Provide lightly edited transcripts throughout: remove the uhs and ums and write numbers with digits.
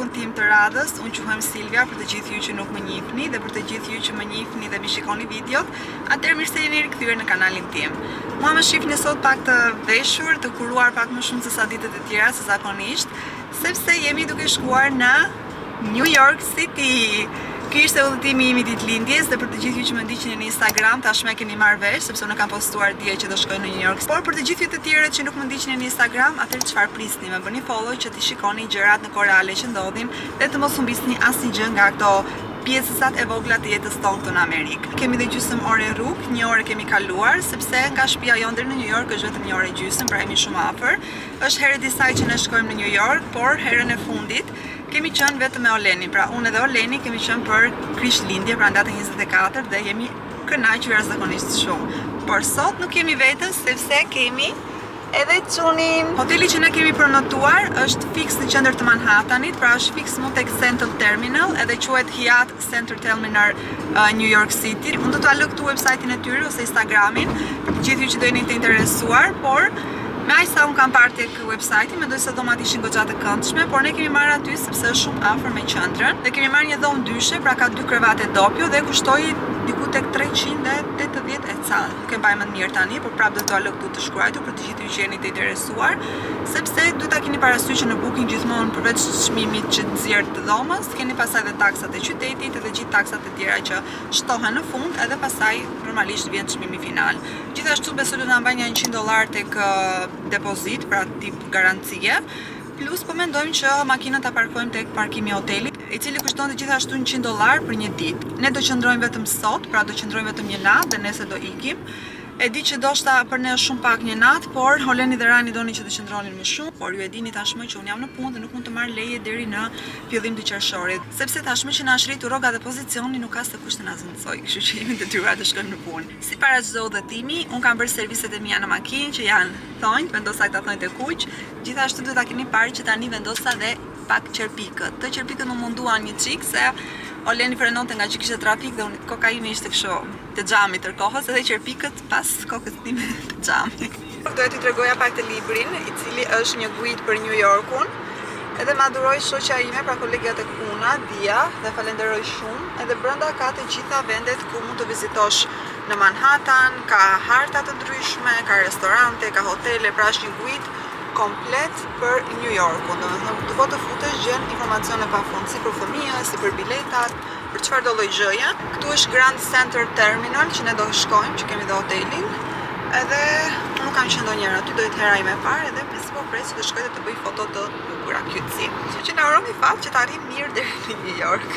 vlogun tim të radhës. Unë quhem Silvia për të gjithë ju që nuk më njihni dhe për të gjithë ju që më njihni dhe më shikoni videot, atëherë mirë se jeni rikthyer në kanalin tim. Mua më shihni sot pak të veshur, të kuruar pak më shumë se sa ditët e tjera se zakonisht, sepse jemi duke shkuar në New York City. Ky ishte udhëtimi im i ditëlindjes dhe për të gjithë ju që më ndiqni në Instagram tashmë e keni marrë vesh sepse unë kam postuar dje që do shkoj në New York. Por për të gjithë ju të tjerët që nuk më ndiqni në Instagram, atëherë çfarë prisni? Më bëni follow që të shikoni gjërat në kohë reale që ndodhin dhe të mos humbisni asnjë nga këto pjesësat e vogla të jetës tonë këtu në Amerikë. Kemi dhe gjysmë ore rrugë, 1 orë kemi kaluar sepse nga shtëpia jon deri në New York është vetëm 1 orë e gjysmë, pra jemi shumë afër. Është herë disa që ne shkojmë në New York, por herën e fundit kemi qenë vetëm me Olenin, pra unë dhe Oleni kemi qenë për Krishtlindje, pra datën 24 dhe jemi kënaqur jashtëzakonisht shumë. Por sot nuk kemi vetëm sepse kemi edhe çunin. Hoteli që ne kemi përnotuar është fiks në qendër të Manhattanit, pra është fiks më tek Central Terminal, edhe quhet Hyatt Central Terminal New York City. Unë do t'ua lë këtu website-in e tyre ose Instagramin për të gjithë ju që do jeni të interesuar, por me aq sa unë kam parë tek website-i, mendoj se dhomat ishin goxha të këndshme, por ne kemi marrë aty sepse është shumë afër me qendrën. Dhe kemi marrë një dhomë dyshe, pra ka 2 krevate doppio dhe kushtoi diku tek 380 e ca. Nuk e mbaj më mirë tani, por prapë do t'ua lë këtu të shkruajtur për të gjithë ju që jeni të interesuar, sepse duhet ta keni parasysh që në booking gjithmonë përveç çmimit që nxjerr të dhomës, keni pasaj edhe taksat e qytetit edhe gjithë taksat e tjera që shtohen në fund, edhe pasaj normalisht vjen çmimi final. Gjithashtu besoj do na mbajnë një $100 tek depozit, pra tip garancie. Plus po mendojmë që makinën ta parkojmë tek parkimi i hotelit, i cili kushton gjithashtu $100 për një ditë. Ne do qëndrojmë vetëm sot, pra do qëndrojmë vetëm një natë dhe nesër do ikim. E di që doshta për ne është shumë pak një natë, por Oleni dhe Rani doni që të qëndronin më shumë, por ju e dini tashmë që unë jam në punë dhe nuk mund të marr leje deri në fillim të qershorit, sepse tashmë që na shritu rroga dhe pozicioni nuk ka se kush të na zëndsoj, kështu që jemi detyruar të shkojmë në punë. Sipas çdo udhëtimi, unë kam bërë serviset e mia në makinë që janë thonjt, vendosa këta thonjt e kuq. Gjithashtu do ta keni parë që tani vendosa dhe pak qerpikët. Të qerpikët më munduan një çik se Oleni frenonte nga që kishte trafik dhe unë koka ime ishte kështu te xhami tërkohës, edhe qerpikët pas kokës time te xhami. Doja t'ju tregoja pak të librin, i cili është një guid për New Yorkun. Edhe ma duroi shoqja ime, pra kolegja tek puna, Dia, dhe falenderoj shumë. Edhe brenda ka të gjitha vendet ku mund të vizitosh në Manhattan, ka harta të ndryshme, ka restorante, ka hotele, pra është një guid komplet për New Yorkun. Domethënë, do të futesh gjen informacione pafund, si për fëmijë, si për biletat, për çfarëdo lloj gjëje. Këtu është Grand Central Terminal që ne do shkojmë, që kemi dhe hotelin. Edhe nuk kam qenë ndonjëherë aty, do të hera ime parë edhe po pres të shkoj të bëj foto të bukura kyçi. Që na urojmë fat që të arrijmë mirë deri në New York.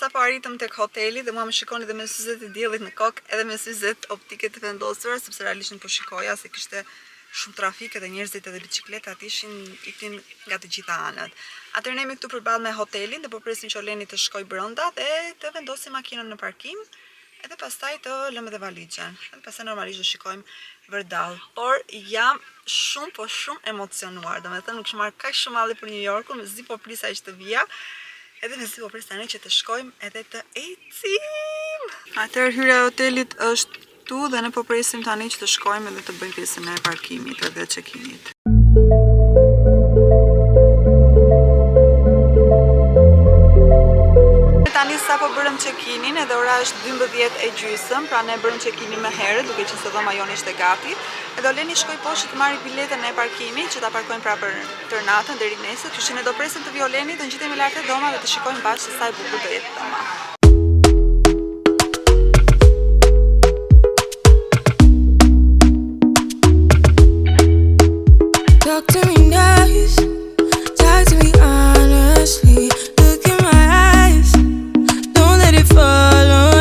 Sa po arritëm tek hoteli dhe mua më shikoni dhe me syzet e diellit në kokë edhe me syzet optike të vendosura, sepse realisht nuk po shikoja se kishte shumë trafik edhe njerëzit edhe bicikletat iknin nga të gjitha anët. Atëherë ne jemi këtu përballë me hotelin dhe po presim që Oleni të shkojë brenda dhe të vendosim makinën në parkim, edhe pastaj të lëmë dhe valixhen. Edhe pastaj normalisht do shikojmë vërdall. Por jam shumë emocionuar. Domethënë nuk kam marrë kaq shumë malli për New Yorkun, mezi po prisa që të vija. Edhe mezi po pres tani që të shkojmë edhe të ecim. Atëherë hyrja e hotelit është tu dhe ne po presim tani që të shkojmë edhe të bëjmë pjesën e parkimit edhe check-init. Tani sa po bërëm check-inin edhe ora është 12:30, pra ne bërëm check-inin më herët, duke qenë se dhoma joni ishte gati. Edhe Oleni shkoi poshtë të marrë biletën e parkimit që ta parkojmë pra për natën deri nesër, kështu që ne do presim të vi Oleni, do ngjitemi lart e dhoma dhe të shikojmë bashkë se sa e bukur do jetë dhoma. Talk to me nice, talk to me honestly. Look in my eyes, don't let it fall on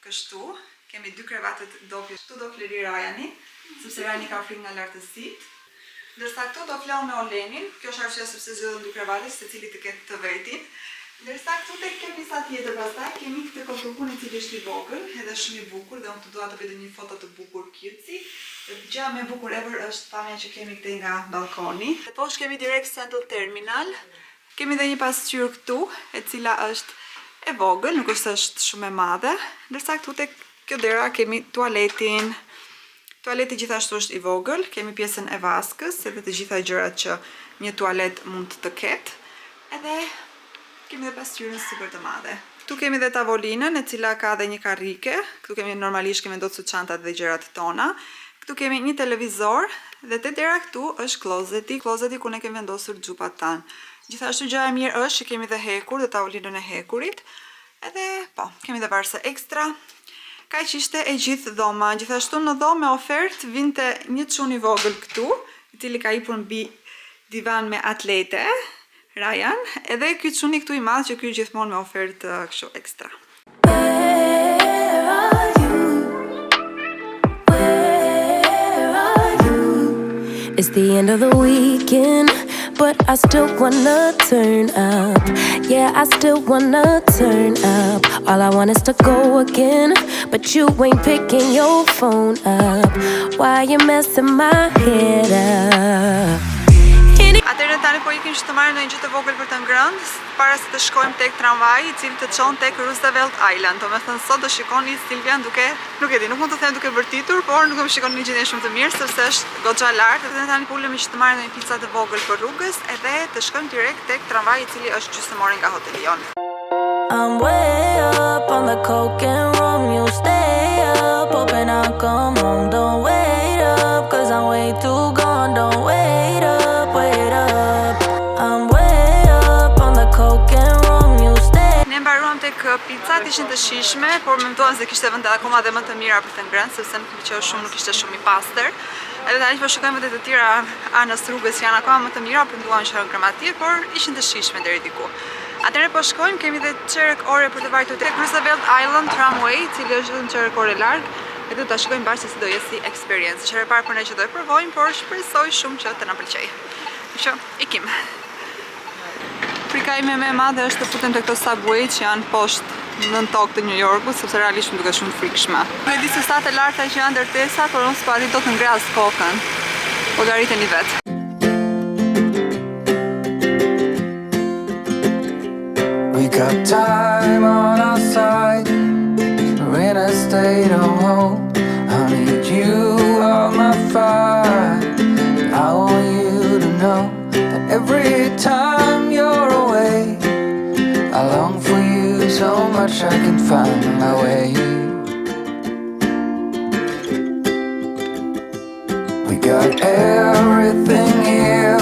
kështu. Kemi 2 krevatet dopje. Këtu do fleri Rajani, sepse Rajani ka frikë nga lartësitë. Ndërsa këtu do fleu me Olenin, kjo është arsyeja sepse zgjedhëm 2 krevate, secili të ketë të vetin. Ndërsa këtu tek kemi sa tjetër pastaj, kemi këtë kotokun i cili është i vogël, edhe shumë i bukur, dhe unë të dua të bëj një foto të bukur cutesy. Gjëja më e bukur ever është pamja që kemi këtej nga balkoni. Dhe poshtë kemi direct Central Terminal. Kemi dhe një pasqyrë këtu, e cila është e vogël, nuk është shumë e madhe. Ndërsa këtu tek kjo dera kemi tualetin. Tualeti gjithashtu është i vogël, kemi pjesën e vaskës, edhe të gjitha gjërat që një tualet mund të ketë. Edhe kemi dhe pasqyrën super të madhe. Këtu kemi dhe tavolinën, e cila ka dhe një karrike. Këtu kemi normalisht kemi vendosur çantat dhe gjërat tona. Këtu kemi një televizor dhe te dera këtu është klozeti ku ne kemi vendosur xhupat tan. Gjithashtu gjëja e mirë është që kemi dhe hekur, dhe tavolinën e hekurit. Edhe po, kemi dhe varse ekstra. Kaq ishte e gjithë dhoma. Gjithashtu në dhomë me ofertë vinte një çun i vogël këtu, i cili ka hipur mbi divan me atlete, Ryan, edhe ky çuni këtu i madh që ky gjithmonë me ofertë kështu ekstra. It's the end of the weekend, but I still wanna turn up. Yeah, I still wanna turn up. All I want is to go again, but you ain't picking your phone up. Why you messing my head up? Atëherë tani po ikim që të marrim ndonjë gjë të vogël për të ngrënë, para se të shkojmë tek tramvaji i cili të çon tek Roosevelt Island. Domethënë sot do shikoni Silvian duke, nuk e di, nuk mund të them duke vërtitur, por nuk më shikoni në gjendje shumë të mirë sepse është goxha lart. Dhe tani po ulemi që të marrim ndonjë pica të vogël për rrugës edhe të shkojmë direkt tek tramvaji i cili është gjysmëore nga hoteli jon. I'm way up on the coke and rum, you stay up, hoping I'll come home. Don't wait up, cause I'm way too gone. Don't wait up, wait up. I'm way up on the coke and rum, you stay. Ne mbaruam tek pizzat, ishin të shijshme, por mendoan se kishte vende akoma dhe më të mira për të ngrënë, sepse nuk pëlqeu shumë, nuk ishte shumë i pastër. Edhe tani po shikojmë vende të tjera anës rrugës që janë akoma më të mira, por nduan që krematir, por ishin të shijshme deri diku. Atëherë po shkojmë, kemi dhe çerek ore për të vajtur tek Roosevelt Island Tramway, i cili është një çerek ore larg, e do ta shkojmë bashkë se si do jetë si experience. Çerek parë për ne që do e provojmë, por shpresoj shumë që të na pëlqejë. Kështu, ikim. Frika ime më e madhe është të futem te këto subway që janë poshtë në tokë të New Yorkut, sepse realisht më duket shumë frikshme. Nuk e di se sa të larta që janë ndërtesat, por unë s'po arrit dot të ngras kokën. Po gariteni vetë. We got time on our side. We're in a state of home. I need you on my fire. I want you to know that every time you're away, I long for you so much I can find my way. We got everything here.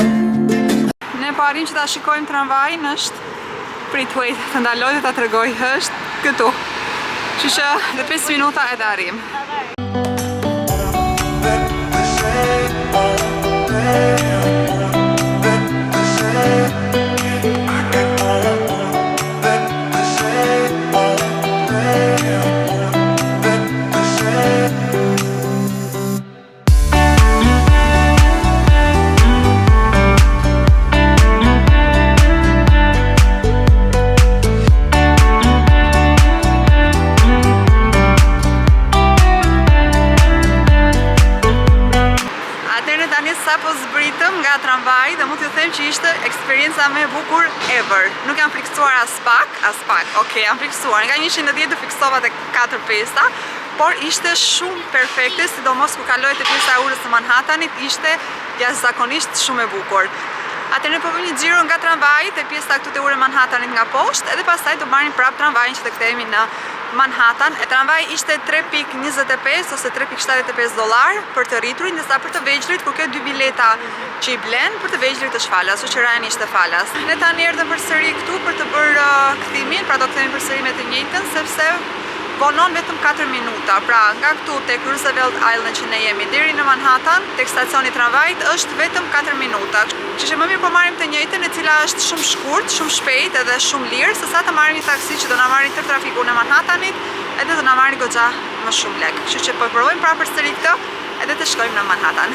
Ne po arrim që ta shikojmë tramvajin, është prit wait, të ndaloj dhe ta tregoj, është këtu. Kështu që në 5 minuta e të arrim. Sapo zbritëm nga tramvaj dhe mund t'ju them që ishte eksperienca më e bukur ever. Nuk jam friksuar as pak, okay, jam friksuar. Nga 1 në 10 do fiksova tek 4-5, por ishte shumë perfekte, sidomos ku kaloj te pjesa e urës së Manhattanit, ishte jashtëzakonisht shumë e bukur. Atëherë po bëjmë një xhiro nga tramvaji te pjesa këtu te ure Manhattanit nga poshtë, edhe pastaj do marrim prap tramvajin që të kthehemi në Manhattan. E tramvaji ishte 3.25 ose 3.75 dollar për të rriturin, ndërsa për të vegjëlit kur ke 2 bileta që i blen, për të vegjëlit është falas, që Ryan ishte falas. Ne tani erdhëm përsëri këtu për të bërë kthimin, pra do të kthehemi përsëri me të njëjtën sepse vonon vetëm 4 minuta. Pra nga këtu tek Roosevelt Island që ne jemi deri në Manhattan, tek stacioni tramvajit është vetëm 4 minuta. Kështu që më mirë po marrim të njëjtën, e cila është shumë shkurt, shumë shpejt edhe shumë lirë, sesa të marrim një taksi që do na marrë tër trafikun e Manhattanit edhe të na marrë goxha më shumë lek. Kështu që po provojmë pra përsëri këtë edhe të shkojmë në Manhattan.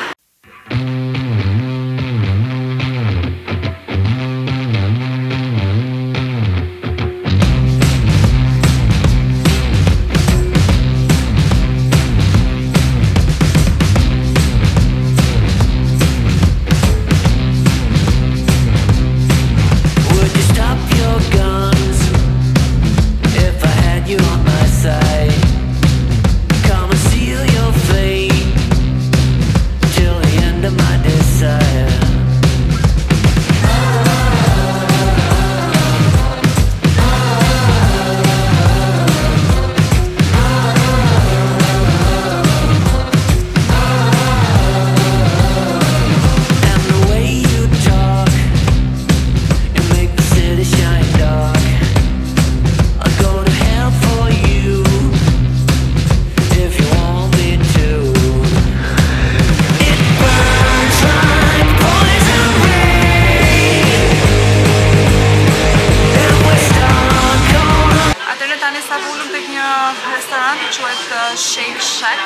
Shake Shack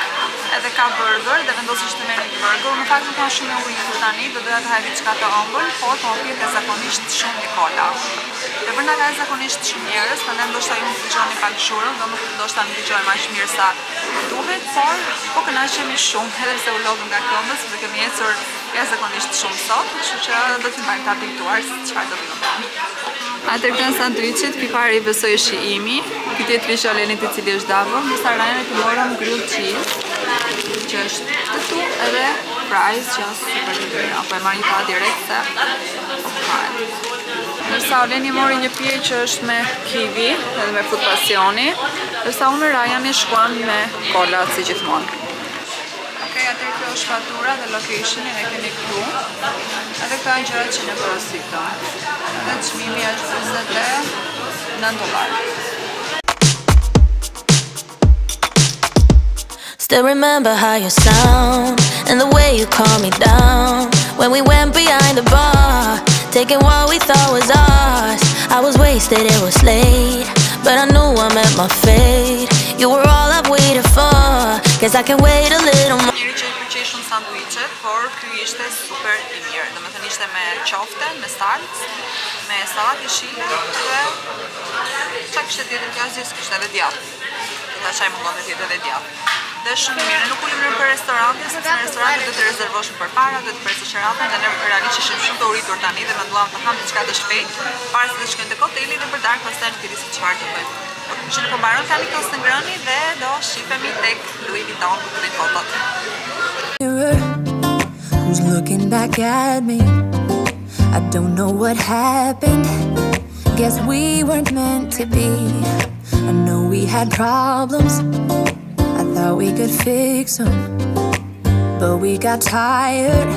edhe ka burger dhe vendosisht të merrni një burger. Në fakt nuk kam shumë e uritur tani, do doja të hajë diçka të ëmbël, por po vjen zakonisht shumë Nikola. Dhe për na ka zakonisht shumë njerëz, prandaj ndoshta ju nuk dëgjoni pak shurën, do nuk ndoshta nuk dëgjoj më mirë sa duhet, por po kënaqemi shumë, edhe pse u lodhëm nga këmbës, dhe kemi ecur zakonisht shumë sot, kështu që do të mbajmë të habituar se çfarë do të bëjmë. Atër këtën sanduiqit, ky pari besoj është i imi, ky tjetri është Olenit i cili është davë, ndërsa Ryanit të morëm grilled cheese, që është këtu edhe fries që është super të dyra, po e marrin pa direkt se ndërsa Oleni mori një pije që është me kiwi edhe me frut pasioni, ndërsa unë Ryani shkuan me kola si gjithmonë. Atër kjo është fatura dhe locationin e keni këtu. Edhe këto janë gjërat që ne porositëm. Edhe çmimi është $29. Still remember how you sound and the way you calm me down when we went behind the bar, taking what we thought was ours. I was wasted, it was late, but I knew I met my fate. You were all I've waited for, guess I can wait a little more. Njëri që i pëlqej shumë sanduiqet, por ky ishte super i mirë. Domethënë ishte me qofte, me salcë, me sallatë jeshile dhe çka kishte tjetër kjo asgjë s'kishte edhe djath. Ta çaj mungon të jetë edhe djath. Dhe shumë mirë, nuk ulim në për restorante, sepse në restorante do të rezervosh për para, do të presësh ratën dhe ne realisht ishim shumë të uritur tani dhe menduam të ham diçka të shpejtë, para se të shkojmë te koteli dhe për darkë pastaj nuk e di se çfarë të bëjmë. Që në përmbaron tani këto së ngrëni dhe do shifemi tek Louis Vuitton për të fotot. Who's looking back at me? I don't know what happened. Guess we weren't meant to be. I know we had problems. I thought we could fix them, but we got tired.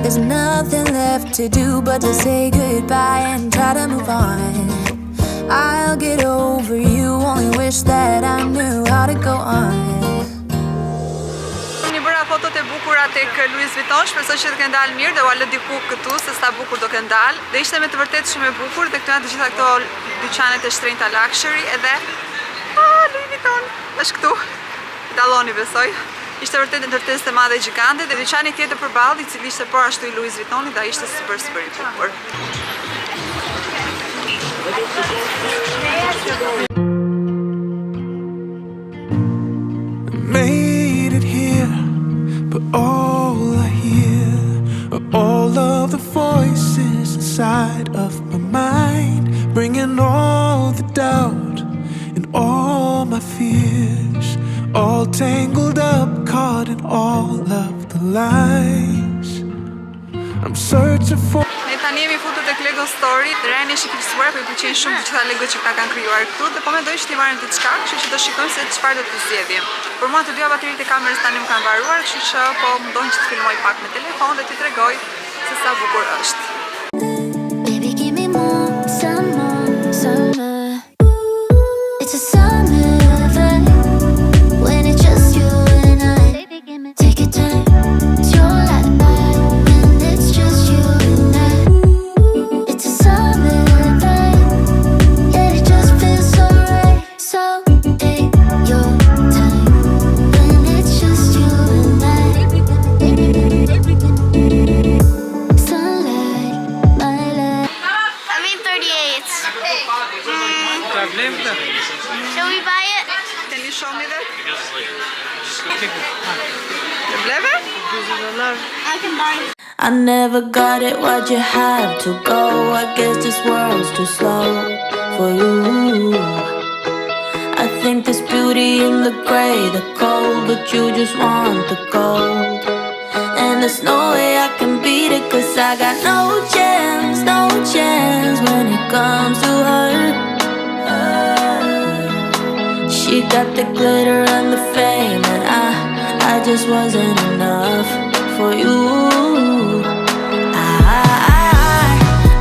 There's nothing left to do but to say goodbye and try to move on. I'll get over you, only wish that I knew how to go on. Një bëra fotot e bukura tek Louis Vuitton, shpresoj që të kenë dalë mirë dhe u lë diku këtu se sa bukur do kenë dalë. Dhe ishte me të vërtetë shumë e bukur dhe këtu janë të gjitha këto dyqanet e shtrenjta luxury edhe Louis Vuitton është këtu. Dalloni besoj. Ishte vërtet ndërtesë e madhe gjigante dhe dyqani tjetër përballë i cili ishte por ashtu i Louis Vuittonit dhe ishte super i bukur. Made it here, but all I hear are all of the voices inside of my mind, bringing all the doubt and all my fears, all tangled up, caught in all of the lies. I'm searching for. Tani jemi futur tek Lego Story. Reni është i krisuar, po i pëlqejnë shumë të gjitha Lego që kanë krijuar këtu dhe po mendoj që t'i marrim diçka, kështu që do shikojmë se çfarë do të zgjedhim. Por mua të dyja bateritë e kamerës tani më kanë mbaruar, kështu që po mundon që të filmoj pak me telefon dhe t'i tregoj se sa bukur është. Baby, give me more, some more. It's a summer vibe when it's just you and I. Take your time, it's your life when it's just you and I. It's a summer vibe, yeah, it just feels so right. So, hey. Because like, just go take the Bleve? I never got it, why'd you have to go? I guess this world's too slow for you. I think there's beauty in the gray, the cold, but you just want the gold. And there's no way I can beat it, cause I got no chance when it comes to her. She got the glitter and the fame, and I just wasn't enough for you.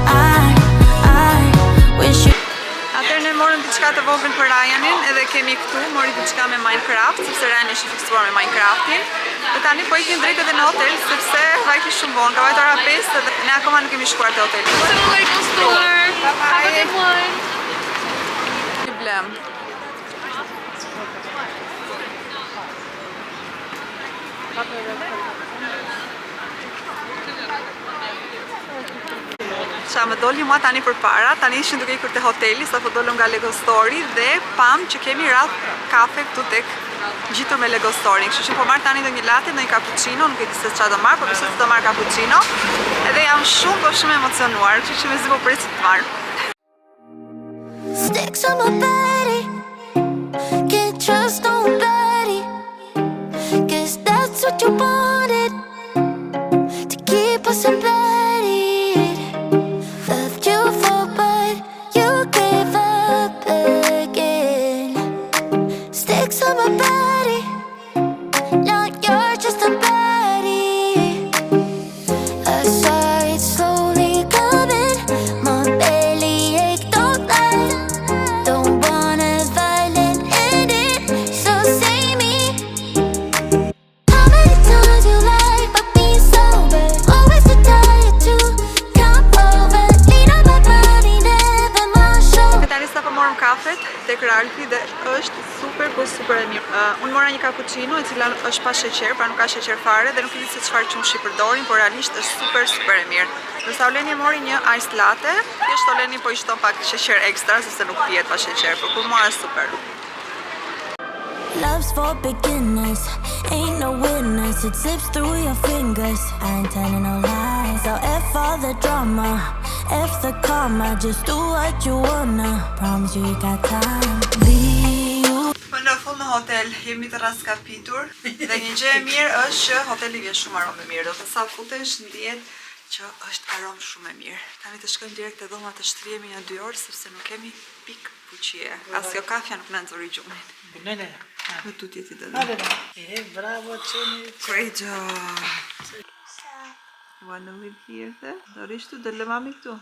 I wish you. Atëherë ne morëm diçka të vogël për Ryanin, edhe kemi këtu, mori diçka me Minecraft, sepse Ryan është i fiksuar me Minecraftin. Dhe tani po ikim drejt edhe në hotel, sepse vajti shumë vonë, ka vajtur ora 5 dhe ne akoma nuk kemi shkuar te hoteli. Lego store. Have a good one. I blem. Qa më doli mua tani për para, tani ishin duke ikur te hoteli, sa po dolëm nga Lego Store dhe pam që kemi radh kafe këtu tek gjitur me Lego Store. Kështu që po marr tani ndonjë latte, ndonjë cappuccino, nuk e di se çfarë do marr, por besoj se do marr cappuccino. Edhe jam shumë emocionuar, kështu që mezi po presit të marr. Sticks on my body, can't trust nobody. Guess that's what you wanted, to keep us embedded. Loved you for, but you gave up again. Sticks on my body, now you're just a baddie. I saw it slowly coming, my belly ache, don't lie. Don't want a violent ending, so save me. How many times you lied about being sober? Always too tired to come over. Lean on my body, never my shoulder. Tani sa po morëm kafet tek Ralfi dhe është super e mirë. Unë mora një cappuccino e cila është pa sheqer, pra nuk ka sheqer fare dhe nuk e di se çfarë qumshi përdorin, por realisht është super e mirë. Ndërsa Oleni mori një iced latte, thjesht Oleni po i shton pak sheqer ekstra sepse nuk pihet pa sheqer, por kur mora është super. Love's for beginners, ain't no winners. It slips through your fingers, I ain't telling no lies. So F all the drama, F the karma. Just do what you wanna, promise you got time. Be you. Po në fund në hotel jemi të raskapitur dhe një gjë e mirë është që hoteli vjen shumë aromë mirë. Do të sa futesh ndihet që është aromë shumë e mirë. Tani të shkojmë direkt te dhoma të shtrihemi një 2 orë sepse nuk kemi pik fuqie. As kjo kafja nuk na nxori gjumin. Nene. Në tutje ti dhe. Bravo, Çeni. Great job. Wanna live here? Do rish tu dhe mami këtu?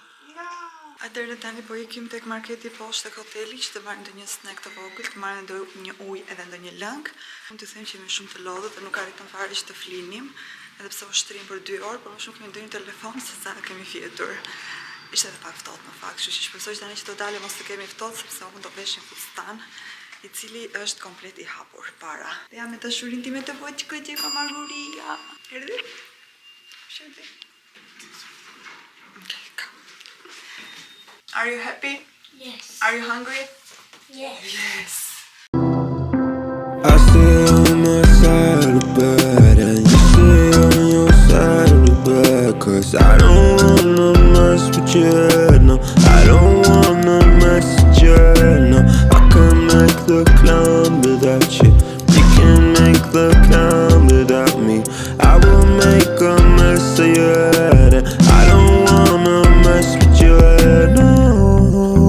Atëherë tani po ikim tek marketi poshtë tek hoteli që të marrim ndonjë snack të vogël, të marrim një ujë edhe ndonjë lëng. Unë të them që jemi shumë të lodhët dhe nuk arritëm fare që të flinim, edhe pse u shtrim për 2 orë, por më shumë kemi ndonjë telefon se sa kemi fjetur. Ishte edhe pak ftohtë në fakt, kështu që shpresoj që tani që do dalim mos të kemi ftohtë sepse unë do veshim fustan i cili është komplet i hapur para. Dhe jam me dashurinë time të voçkë që ka Marguria. Erdhi? Shëndi. Are you happy? Yes. Are you hungry? Yes. Yes. I stay on my side of the bed and you stay on your side of the bed. Cause I don't wanna mess with you, no. I don't wanna mess with you, no. I can make the climb without you. You can make the climb without me. I will make a mess of your head and I don't wanna mess with you, no.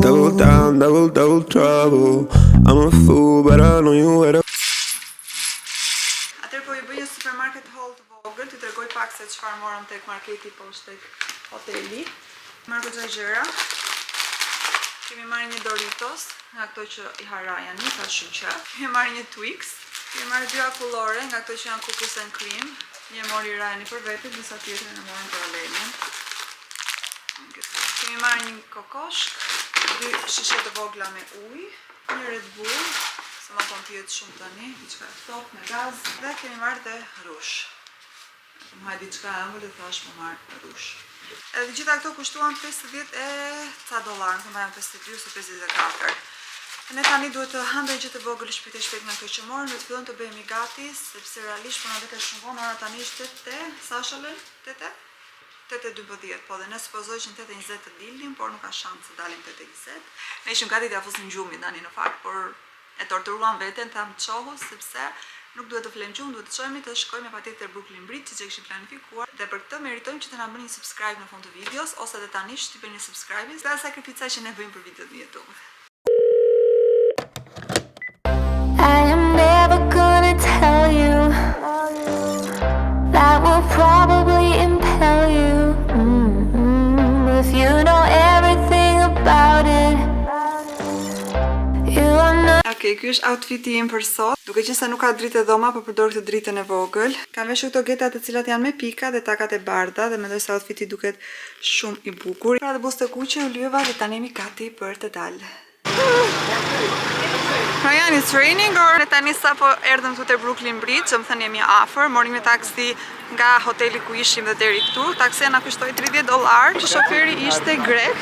Double down, double trouble. I'm a fool, but I know you where to. Atëherë po i bëj një supermarket haul të vogël, t'ju tregoj pak se çfarë morëm tek marketi poshtë tek hoteli. Marrë goxha gjëra. Kemi marrë një Doritos, nga ato që i ha Ryani, ka shuqe. Kemi marrë një Twix. Kemi marrë 2 akullore, nga ato që janë cookies and cream. Një mori Ryani për vete, disa tjetrën e morën për Olenin. Kemi marrë një kokoshk, 2 shishe të vogla me ujë, një Red Bull, se ma kon pijet shumë tani, diçka top me gaz, dhe kemi marrë dhe rush. Më hajë diçka e ëmbël dhe thash më marrë rush. Edhe gjitha këto kushtuan $50 ca dollar, në të mbajnë 52 ose 54. Ne tani duhet të handoj gjë të vogël shpejt nga kjo që morëm, do të fillojmë të bëhemi gati, sepse realisht po na vete shumë vonë, ora tani është 8, sa shëllën? 8:12, po dhe ne supozoj që në 8:20 të dilnim, por nuk ka shans të dalim 8:20. Ne ishim gati t'ia fusim gjumin tani në fakt, por e torturuam veten, tham çohu sepse nuk duhet të flem gjumë, duhet të çohemi të shkojmë patjetër Brooklyn Bridge, siç e kishim planifikuar. Dhe për këtë meritojmë që të na bëni subscribe në fund të videos ose edhe tani të bëni subscribe, dhe sakrifica që ne bëjmë për videot në YouTube. I am never gonna tell you. That will probably impel you. If you know everything about it. You are not. Okej, ky është outfiti im për sot. Duke qenë se nuk ka dritë e dhoma, po përdor këtë dritën e vogël. Kam veshur këto geta të cilat janë me pika dhe takat e bardha dhe mendoj se outfiti duket shumë i bukur. Pra dhe buzë të kuqe u lyeva dhe tani jemi gati për të dalë. Ryan, it's raining or? Ne tani sapo erdhëm këtu te Brooklyn Bridge, më thënë jemi afër, morëm një taksi nga hoteli ku ishim dhe deri këtu. Taksia na kushtoi $30, që shoferi ishte grek.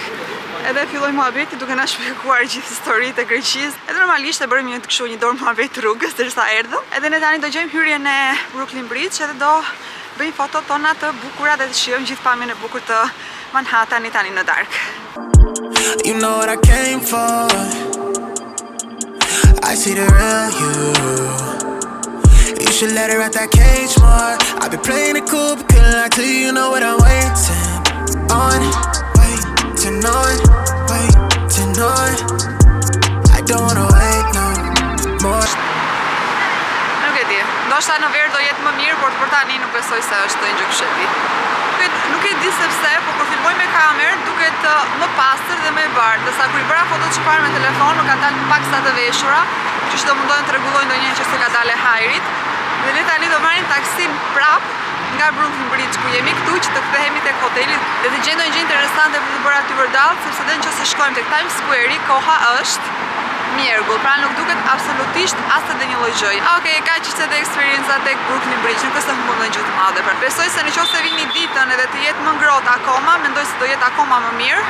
Edhe filloi muhabeti duke na shpjeguar gjithë historitë e Greqisë. Edhe normalisht e bërëm një dorë muhabet rrugës derisa erdhëm. Edhe ne tani do gjejmë hyrjen e Brooklyn Bridge edhe do bëjmë foto tona të bukura dhe të shijojmë gjithë pamjen e bukur të Manhattanit tani në darkë. You know what I came for. I see the real you. You should let her out that cage more. I've been playing it cool, but couldn't lie to you. You know what I'm waiting on. Waiting on. Waiting on. I don't wanna wait no more. Nuk e di. Ndoshta në verë do jetë më mirë, por për tani nuk besoj se është të ngjë këshilli. Nuk e di sepse, po kur filmoj me kamerë duket më pastër dhe më e bardhë. Sa kur I bëra fotot që parë me telefon, nuk kanë dalë pak sa të veshura, që do mundohen të rregullojnë ndonjëherë që se ka dalë hajrit. Dhe ne tani do marrim taksin prap nga Brooklyn Bridge ku jemi këtu që të kthehemi tek hoteli dhe të gjejmë ndonjë gjë interesante për të bërë aty vërdall, sepse dhe nëse shkojmë tek Times Square, koha është mjergull, pra nuk duket absolutisht as edhe një lloj gjëje. Okej, kaq ishte edhe eksperienca tek Brooklyn Bridge, nuk është humbur ndonjë gjë të madhe. Besoj se nëse vini ditën edhe të jetë më ngrohtë akoma, mendoj se do jetë akoma më mirë,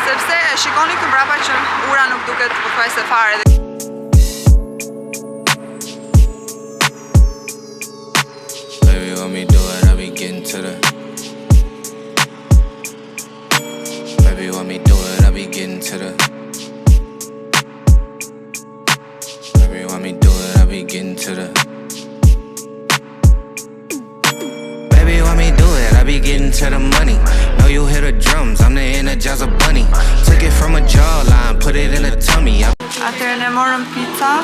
sepse e shikoni këtu mbrapa që ura nuk duket pothuajse fare. Baby, want me do it, I be getting to the. Baby, want me do it, I be getting to the. Baby, want me do it, I be getting to the. Baby, want me do it, I be getting to the money. Know you hear the drums, I'm the Energizer bunny. Took it from a jawline, put it in a tummy. Atëherë ne morëm pizza,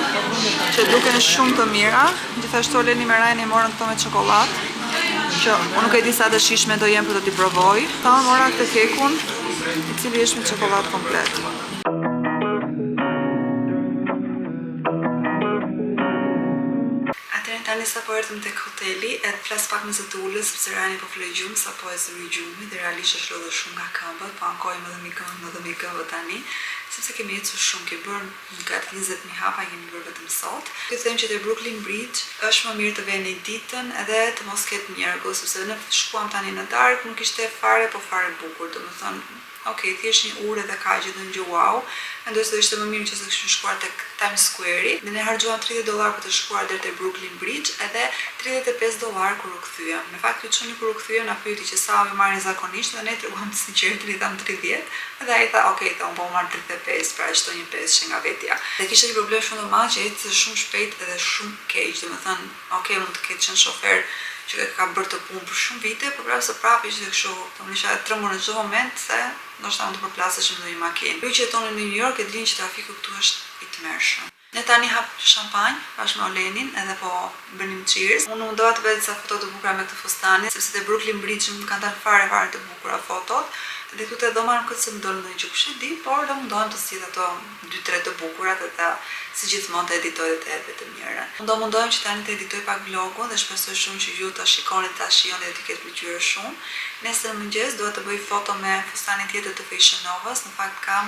që duken shumë të mira. Gjithashtu Leni me Ryan morën këto me çokoladë, që unë nuk e di sa të shijshme do jenë për të t'i provoj. Ta mora këtë kekun, I cili është me çokoladë komplet. Tani sa po erdhëm tek hoteli, edhe flas pak me zot ulës, sepse Rani po flej gjumë, sa po e zëri gjumi, dhe realisht është lodhur shumë nga këmbët, po ankojmë edhe mi këmbët tani, sepse kemi ecur shumë, kemi bërë gati 20.000 hapa, kemi bërë vetëm sot. Këtë them që te Brooklyn Bridge është më mirë të veni ditën edhe të mos ketë mjergull, sepse ne shkuam tani në darkë, nuk ishte fare, po fare bukur, domethënë okej, thjesht një urë dhe ka gjithë në gjë wow. Mendoj se do ishte më mirë që se kishim shkuar tek Times Square. Ne harxuam $30 për të shkuar deri te Brooklyn Bridge edhe $35 kur u kthyem. Në fakt, çuni kur u kthyem na pyeti që sa më marrin zakonisht dhe ne treguam të sinqert, I dham 30. Edhe ai tha, "Okej, unë po marr 35, pra çdo një pesë që nga vetja." Dhe kishte një problem shumë të madh që ecë shumë shpejt edhe shumë keq, domethënë, okej, mund të ketë qenë shofer që ka bërë të punë për shumë vite, por prapë ishte kështu, unë isha tremur në çdo moment se ndoshta mund të përplasesh në një makinë. Ju që jetoni në New York e dini që trafiku këtu është I tmerrshëm. Ne tani hap shampanjë bashkë me Olenin edhe po bënim cheers. Unë mundova të bëj disa foto të bukura me këtë fustanin, sepse te Brooklyn Bridge më kanë dalë fare të bukura fotot. Dhe këtu te dhoma nuk se më dolën ndonjë gjë kush e di, por do mundohem të zgjidh ato 2-3 të bukurat dhe si gjithmonë të editoj dhe të hedh të mira. Unë do mundohem që tani të editoj pak vlogun dhe shpresoj shumë që ju ta shikoni, ta shijoni dhe të ketë pëlqyer shumë. Nesër mëngjes dua të bëj foto me fustanin tjetër të Fashion Novas. Në fakt kam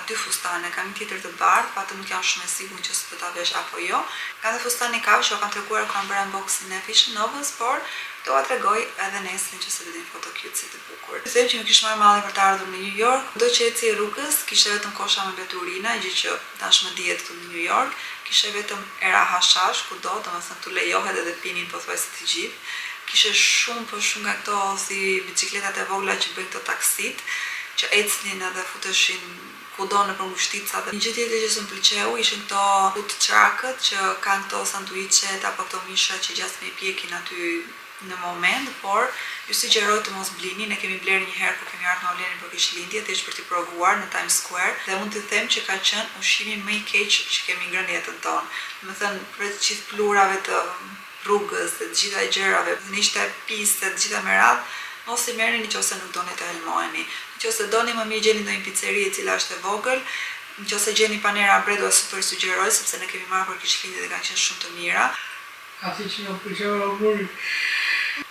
dy fustane, kam një tjetër të bardhë, patëm nuk jam shumë e sigurt që do ta vesh apo jo. Ka dhe fustani kafshë, kam treguar kur kam bërë unboxing e Fashion Novas, por do a tregoj edhe nesër që se do të jenë foto cute të bukur. Them që më kish marrë malli për të ardhur në New York, do që eci rrugës, kishte vetëm kosha me veturina, gjë që tashmë dihet këtu në New York, kishte vetëm era hashash kudo, domethënë tu lejohet edhe pinin pothuajse të gjithë. Kishte shumë nga këto si bicikletat e vogla që bëjnë këto taksit, që ecnin edhe futeshin kudo në përmbushtica. Një gjë tjetër që më pëlqeu ishin këto food truckët që kanë këto sanduiçet apo këto misha që gjatë me pjekin aty në moment, por ju sugjeroj të mos blini, ne kemi bler një herë kur kemi ardhur në Olenin për Krishtlindje, thjesht për t'i provuar në Times Square dhe mund të them që ka qenë ushqimi më i keq që kemi ngrënë jetën tonë. Domethënë për të gjithë plurave të rrugës, të gjitha gjërave, ishte piste, të gjitha me radhë, mos i merrni nëse nuk doni të helmoheni. Nëse doni më mirë gjeni ndonjë pizzeri e cila është e vogël, nëse gjeni Panera Bread do super sugjeroj sepse ne kemi marrë për Krishtlindje dhe kanë qenë shumë të mira. Aty që nuk pëlqeu hamburgeri.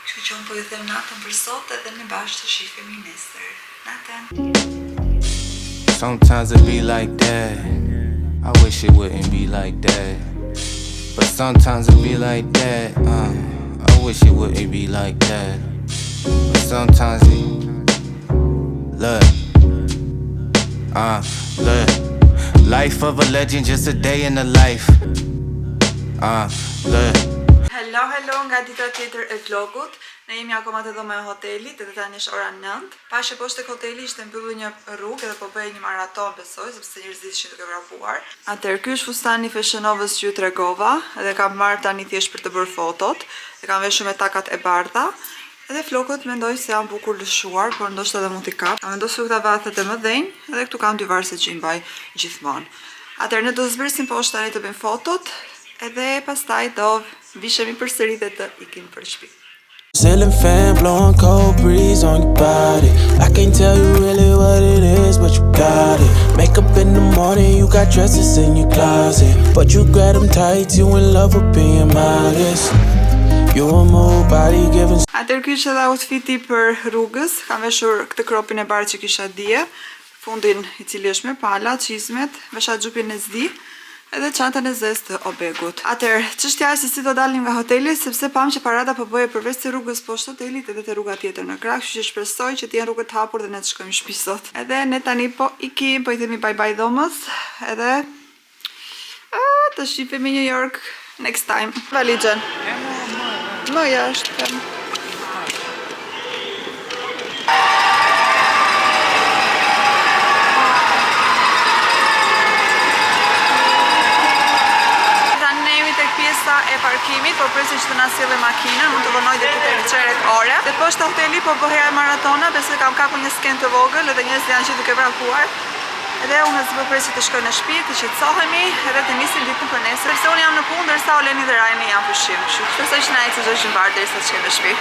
Kështu që unë po ju them natën për sot edhe ne bashkë të shihemi nesër. Natën. Sometimes it be like that. I wish it wouldn't be like that. But sometimes it be like that. I wish it wouldn't be like that. But sometimes it look. Life of a legend, just a day in the life. Look. Hello nga dita tjetër e vlogut. Ne jemi akoma te dhoma e hotelit, edhe tani është ora 9. Pashë poshtë tek hoteli ishte mbyllur një rrugë edhe po bëhej një maraton besoj, sepse njerëzit ishin duke vrapuar. Atëherë ky është fustani Fashion Novas që ju tregova, edhe kam marrë tani thjesht për të bërë fotot. E kam veshur me takat e bardha. Edhe flokët mendoj se janë bukur lëshuar, por ndoshta edhe mund t'i kap. Kam vendosur këta vathet e mëdhenj, edhe këtu kam dy varëse që i mbaj gjithmonë. Atëherë ne do të zbresim poshtë tani të bëjmë fotot, edhe pastaj do vishemi përsëri dhe të ikim për shtëpi. Ceiling fan blowing cold breeze on your body. I can't tell you really what it is, but you got it. Makeup in the morning, you got dresses in your closet, but you grab them tight, you in love with being modest. You a move body giving. Atëherë ky është edhe outfiti për rrugës. Kam veshur këtë kropin e bardhë që kisha dje, fundin i cili është me pala, çizmet, vesha xhupin e zdi, edhe çantën e zezë të Obegut. Atëherë, çështja është se si do dalim nga hoteli, sepse pam që parada po bëhej përveç të rrugës poshtë hotelit edhe te rruga tjetër në krah, kështu që shpresoj që të jenë rrugët hapur dhe ne të shkojmë në shtëpi sot. Edhe ne tani po ikim, po i themi bye bye dhomës, edhe të shihemi në New York next time. Valizhen. No jashtë. E parkimit, por presin që të na sjellë makina, mund të vonoj deri te çerek ore. Dhe poshtë hoteli po bëhej maratona, besoj kam kapur një sken të vogël, edhe njerëzit janë gjithë duke vrapuar. Edhe unë s'po presi të shkoj në shtëpi, të qetësohemi, edhe të nisim ditën për nesër, sepse unë jam në punë ndërsa Oleni dhe Rajni janë pushim. Kështu që shpresoj që na ecë çdo gjë mbar derisa të shkojmë në shtëpi.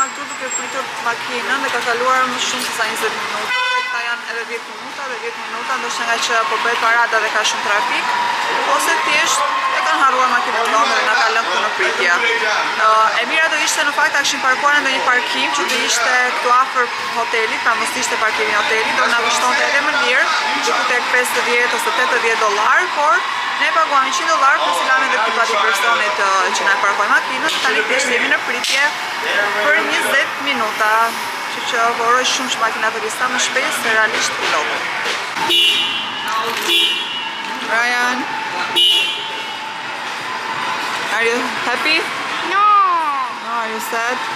Këtu duke pritur makinën dhe ka kaluar më shumë se sa 20 minuta. Këta janë edhe 10 minuta dhe 10 minuta, ndoshta nga që po bëhet parada dhe ka shumë trafik, ose thjesht e kanë harruar makinën tonë dhe na ka lënë këtu në pritje. E mira do ishte në fakt ta kishim parkuar në një parkim që do ishte këtu afër hotelit, pra mos ishte parkimi i hotelit, do na kushtonte edhe më lirë, diku tek $50 ose $80, por ne paguam $100 për silamin dhe privati personit që na parkoi makinën. Tani thjesht jemi në pritje për 20 minuta. Kështu që voroj shumë që makina të vista më shpejt se realisht pilotë. Ryan, are you happy? No. No, are you sad?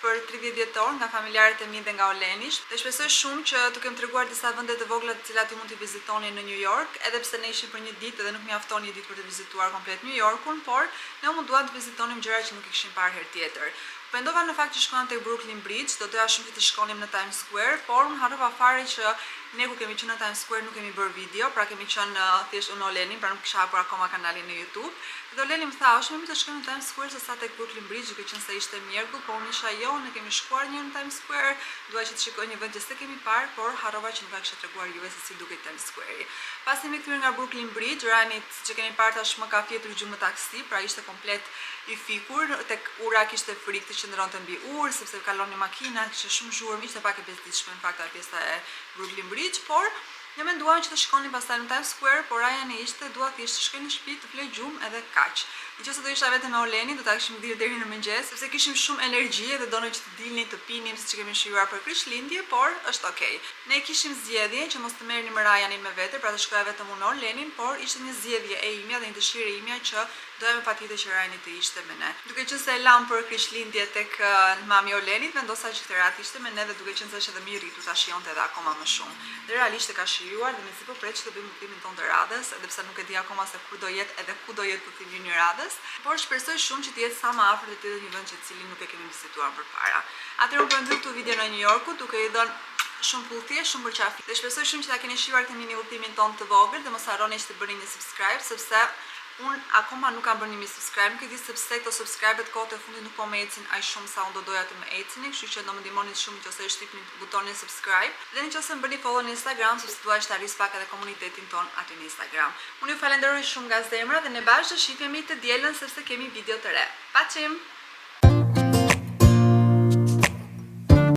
Për 30 dhjetor nga familjarët e mi dhe nga Oleni. Dhe shpresoj shumë që të kem treguar disa vende të vogla të cilat ju mund t'i vizitoni në New York, edhe pse ne ishim për një ditë dhe nuk mjafton një ditë për të vizituar komplet New Yorkun, por ne munduam të vizitonim gjëra që nuk i kishim parë herë tjetër. Pendova në fakt që shkonim tek Brooklyn Bridge, do doja shumë që të shkonim në Times Square, por unë harrova fare që ne ku kemi qenë në Times Square nuk kemi bërë video, pra kemi qenë thjesht unë Olenin, pra nuk kisha hapur akoma kanalin në YouTube. Dhe Oleni më tha, "Është më mirë të shkojmë në Times Square se sa tek Brooklyn Bridge, duke qenë se ishte mjerkull, po unë isha jo, ne kemi shkuar një në Times Square, dua që të shikoj një vend që s'e kemi parë, por harrova që nuk ka kisha treguar juve se si duket Times Square. Pas jemi kthyer nga Brooklyn Bridge, Rani që kemi parë tash më ka fjetur gjumë taksi, pra ishte komplet i fikur, tek ura kishte frikë të qëndronte mbi urë sepse kaloni makina, kishte shumë zhurmë, ishte pak e bezdishme në fakt pjesa e Brooklyn Bridge, por ne menduam që të shkonim pastaj në Times Square, por raja ne ishte dua thjesht të shkoj në shtëpi të flej gjumë edhe kaq. Nëse do isha vetëm me Olenin, do ta kishim dhirë deri në mëngjes, sepse kishim shumë energji dhe donim që të dilnim të pinim siç kemi shijuar për Krishtlindje, por është okay. Ne kishim zgjedhjen që mos të merrnim me Rajanin me vete, pra të shkoja vetëm unë Olenin, por ishte një zgjedhje e imja dhe një dëshirë e imja që doja patjetër që Rajani të ishte me ne. Duke qenë se e lam për Krishtlindje tek mami Olenit, vendosa që këtë radhë ishte me ne dhe duke qenë se është edhe më i rritur ta shijonte edhe akoma më shumë. Dhe realisht e ka shijuar dhe mezi po pret që të bëjmë udhëtimin tonë të radhës, edhe pse nuk e di akoma se kur do jetë edhe ku do jetë udhëtimi i radhës, por shpresoj shumë që të jetë sa më afër të një vend që cilin nuk e kemi vizituar përpara. Atëherë unë përndër këtu video në New Yorku, duke i dhënë shumë puthje, shumë përqafi. Dhe shpresoj shumë që ta keni shijuar këtë mini udhëtimin tonë të vogël dhe mos harroni që të bëni një subscribe sepse unë akoma nuk kam bërë një subscribe, nuk e di sepse këto subscribe-et kohët e fundit nuk po më ecin aq shumë sa unë do doja të më ecinin, kështu që do më ndihmoni shumë nëse e shtypni butonin subscribe dhe nëse më bëni follow në Instagram sepse dua që të arris pak edhe komunitetin ton aty në Instagram. Unë ju falenderoj shumë nga zemra dhe ne bashkë do shihemi të dielën sepse kemi video të re. Paçim!